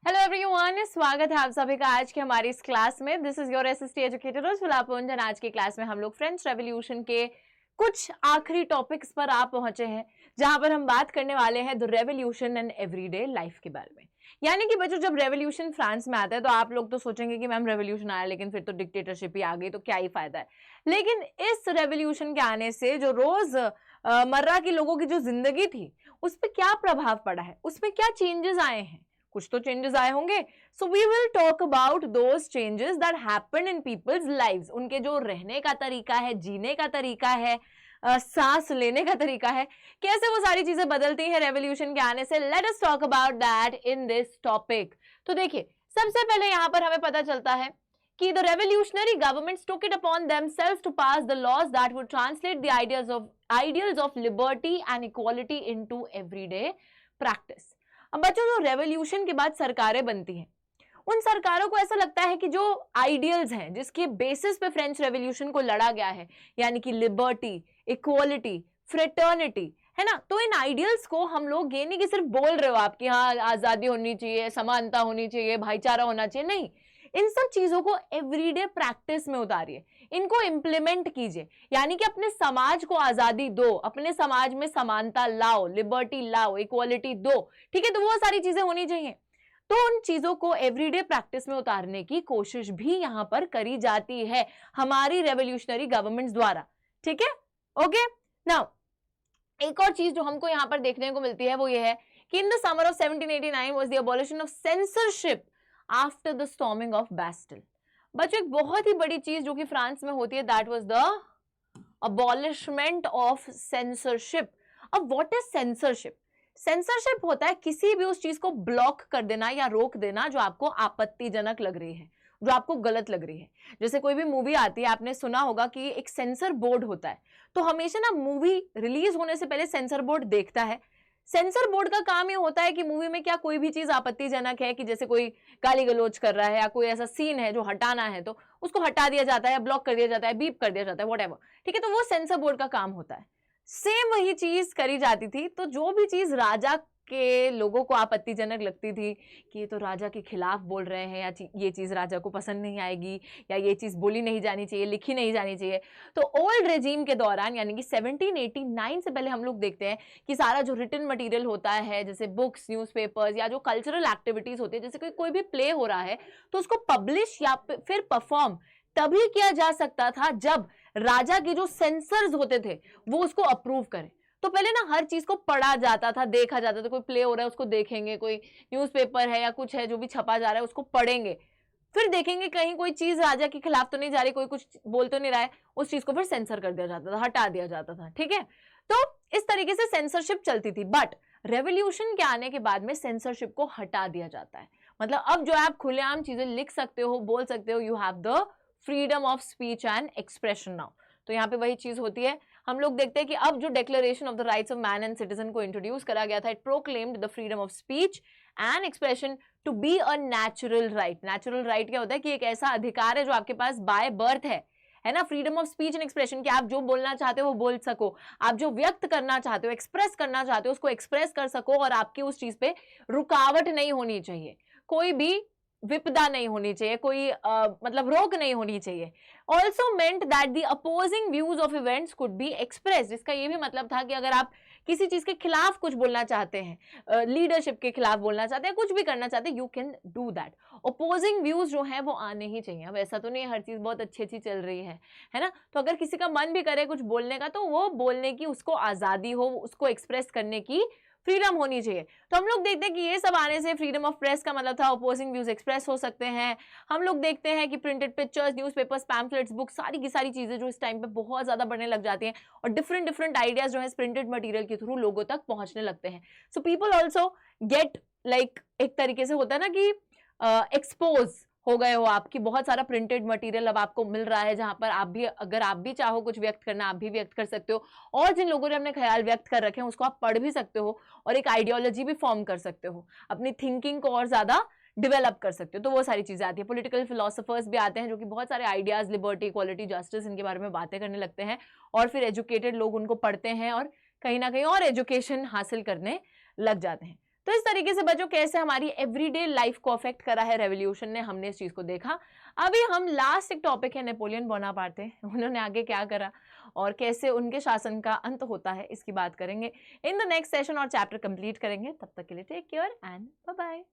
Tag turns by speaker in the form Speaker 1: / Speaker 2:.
Speaker 1: Hello everyone, स्वागत है आप सभी का आज के हमारी इस क्लास में। This is your SST educator Sulapunjan. आज की क्लास में हम लोग फ्रेंच रेवोल्यूशन के कुछ आखिरी टॉपिक्स पर आप पहुंचे हैं, जहां पर हम बात करने वाले हैं the revolution and everyday life के बारे में। यानी कि बच्चों, जब रेवोल्यूशन फ्रांस में आता है तो आप लोग तो सोचेंगे कि मैम रेवोल्यूशन आया लेकिन फिर तो डिक्टेटरशिप ही आ गई, तो क्या ही फायदा है। लेकिन इस रेवोल्यूशन के आने से जो रोज मर्रा की लोगों की जो जिंदगी थी उस पर क्या प्रभाव पड़ा है, उसमें क्या चेंजेस आए हैं। कुछ तो चेंजेस आए होंगे। So we will talk about those changes that happened in people's lives. उनके जो रहने का तरीका है, जीने का तरीका है, सांस लेने का तरीका है, कैसे वो सारी चीजें बदलती हैं रेवोल्यूशन के आने से। Let us talk about that in this topic. तो देखिए, सबसे पहले यहां पर हमें पता चलता है कि the revolutionary governments took it upon themselves to pass the laws that would translate the ideals of liberty and equality into everyday practice। अब बच्चों, जो रेवोल्यूशन के बाद सरकारें बनती हैं, उन सरकारों को ऐसा लगता है कि जो आइडियल्स हैं, जिसके बेसिस पे फ्रेंच रेवोल्यूशन को लड़ा गया है, यानी कि लिबर्टी, इक्वालिटी, फ्रेटर्निटी, है ना, तो इन आइडियल्स को हम लोग ये नहीं कि सिर्फ बोल रहे हो आप कि हाँ आजादी होनी चाहिए, समानता होनी चाहिए, भाईचारा होना चाहिए, नहीं, इन सब चीजों को एवरीडे प्रैक्टिस में उतारिए, इनको इंप्लीमेंट कीजिए। यानी कि अपने समाज को आजादी दो, अपने समाज में समानता लाओ, लिबर्टी लाओ, इक्वालिटी दो, ठीक है। तो वो सारी चीजें होनी चाहिए। तो उन चीजों को एवरीडे प्रैक्टिस में उतारने की कोशिश भी यहां पर करी जाती है हमारी रेवोल्यूशनरी गवर्नमेंट्स द्वारा, ठीक है। ओके, नाउ एक और चीज जो हमको यहां पर देखने को मिलती है वो ये है कि in the summer of 1789 was the abolition of censorship after the storming of Bastille. बच्चों, एक बहुत ही बड़ी चीज जो कि फ्रांस में होती है, that was the abolishment of censorship. अब व्हाट इज सेंसरशिप? सेंसरशिप होता है किसी भी उस चीज को ब्लॉक कर देना या रोक देना जो आपको आपत्तिजनक लग रही है, जो आपको गलत लग रही है। जैसे कोई भी मूवी आती है, आपने सुना होगा कि एक सेंसर बोर्ड होता है, तो हमेशा ना मूवी रिलीज होने से पहले सेंसर बोर्ड देखता है। सेंसर बोर्ड का काम ये होता है कि मूवी में क्या कोई भी चीज आपत्तिजनक है, कि जैसे कोई गाली गलौज कर रहा है या कोई ऐसा सीन है जो हटाना है, तो उसको हटा दिया जाता है या ब्लॉक कर दिया जाता है, बीप कर दिया जाता है, व्हाटएवर, ठीक है। तो वो सेंसर बोर्ड का काम होता है। सेम वही चीज करी जाती थी। तो जो भी चीज राजा के लोगों को आपत्तिजनक लगती थी कि ये तो राजा के खिलाफ बोल रहे हैं, या ये चीज राजा को पसंद नहीं आएगी, या ये चीज बोली नहीं जानी चाहिए, लिखी नहीं जानी चाहिए, तो ओल्ड रेजीम के दौरान यानी कि 1789 से पहले हम लोग देखते हैं कि सारा जो रिटन मटेरियल होता है, जैसे बुक्स, न्यूज़पेपर्स, या जो कल्चरल एक्टिविटीज होती है, जैसे कोई भी प्ले हो रहा है, तो उसको पब्लिश या फिर परफॉर्म तभी किया जा सकता था जब राजा के जो सेंसर्स होते थे वो उसको अप्रूव करें। तो पहले ना हर चीज को पढ़ा जाता था, देखा जाता था। कोई प्ले हो रहा है उसको देखेंगे, कोई न्यूज़पेपर है या कुछ है जो भी छपा जा रहा है उसको पढ़ेंगे, फिर देखेंगे कहीं कोई चीज राजा के खिलाफ तो नहीं जा रही, कोई कुछ बोल तो नहीं रहा है, उस चीज को फिर सेंसर कर दिया जाता था, हटा दिया जाता था, ठीक है। तो इस तरीके से सेंसरशिप चलती थी। बट रेवोल्यूशन के आने के बाद में सेंसरशिप को हटा दिया जाता है। मतलब अब जो आप खुलेआम चीजें लिख सकते हो, बोल सकते हो, you have the freedom of speech and expression now. तो यहाँ पे वही चीज होती है। हम लोग देखते हैं कि अब जो declaration of the rights of man and citizen को इंट्रोड्यूस करा गया था, it proclaimed the freedom of speech and expression to be a natural right. Natural right क्या होता है कि एक ऐसा अधिकार है जो आपके पास बाय बर्थ है ना। Freedom of speech and expression, कि आप जो बोलना चाहते हो वो बोल सको, आप जो व्यक्त करना चाहते हो, एक्सप्रेस करना चाहते हो, उसको एक्सप्रेस कर सको, और आपकी उस चीज पे रुकावट नहीं होनी चाहिए, कोई भी विपदा नहीं होनी चाहिए, कोई मतलब रोक नहीं होनी चाहिए। Also meant that the opposing views of events could be expressed. इसका ये भी मतलब था कि अगर आप किसी चीज के खिलाफ कुछ बोलना चाहते हैं, लीडरशिप के खिलाफ बोलना चाहते हैं, कुछ भी करना चाहते हैं, you can do that. Opposing views जो है वो आने ही चाहिए। अब ऐसा तो नहीं हर चीज बहुत अच्छी अच्छी चल रही है ना। तो अगर किसी का मन भी करे कुछ बोलने का, तो वो बोलने की उसको आजादी हो, उसको एक्सप्रेस करने की फ्रीडम होनी चाहिए। तो हम लोग देखते हैं कि ये सब आने से फ्रीडम ऑफ प्रेस का मतलब था अपोजिंग व्यूज एक्सप्रेस हो सकते हैं। हम लोग देखते हैं कि printed pictures, newspapers, pamphlets, books, सारी की सारी चीजें जो इस टाइम पे बहुत ज्यादा बढ़ने लग जाती हैं, और डिफरेंट डिफरेंट आइडियाज जो है प्रिंटेड मटेरियल के थ्रू लोगों तक पहुंचने लगते हैं। So people also get like, एक तरीके से होता है ना कि एक्सपोज हो गए हो आपकी, बहुत सारा प्रिंटेड मटेरियल अब आपको मिल रहा है, जहां पर आप भी, अगर आप भी चाहो कुछ व्यक्त करना, आप भी व्यक्त कर सकते हो, और जिन लोगों ने अपने ख्याल व्यक्त कर रखे हैं उसको आप पढ़ भी सकते हो, और एक आइडियोलॉजी भी फॉर्म कर सकते हो, अपनी थिंकिंग को और ज्यादा डेवलप कर सकते हो। तो वो सारी चीजें आती है। पॉलिटिकल फिलोसोफर्स भी आते हैं जो कि बहुत सारे आइडियाज, लिबर्टी, इक्वालिटी, जस्टिस, इनके बारे में बातें करने लगते हैं, और फिर एजुकेटेड लोग उनको पढ़ते हैं और कहीं ना कहीं और एजुकेशन हासिल करने लग जाते हैं। तो इस तरीके से बच्चों कैसे हमारी एवरीडे लाइफ को अफेक्ट करा है रेवोल्यूशन ने, हमने इस चीज को देखा। अभी हम लास्ट एक टॉपिक है नेपोलियन बोनापार्टे, उन्होंने आगे क्या करा और कैसे उनके शासन का अंत होता है, इसकी बात करेंगे इन द नेक्स्ट सेशन और चैप्टर कंप्लीट करेंगे। तब तक के लिए take care and bye bye.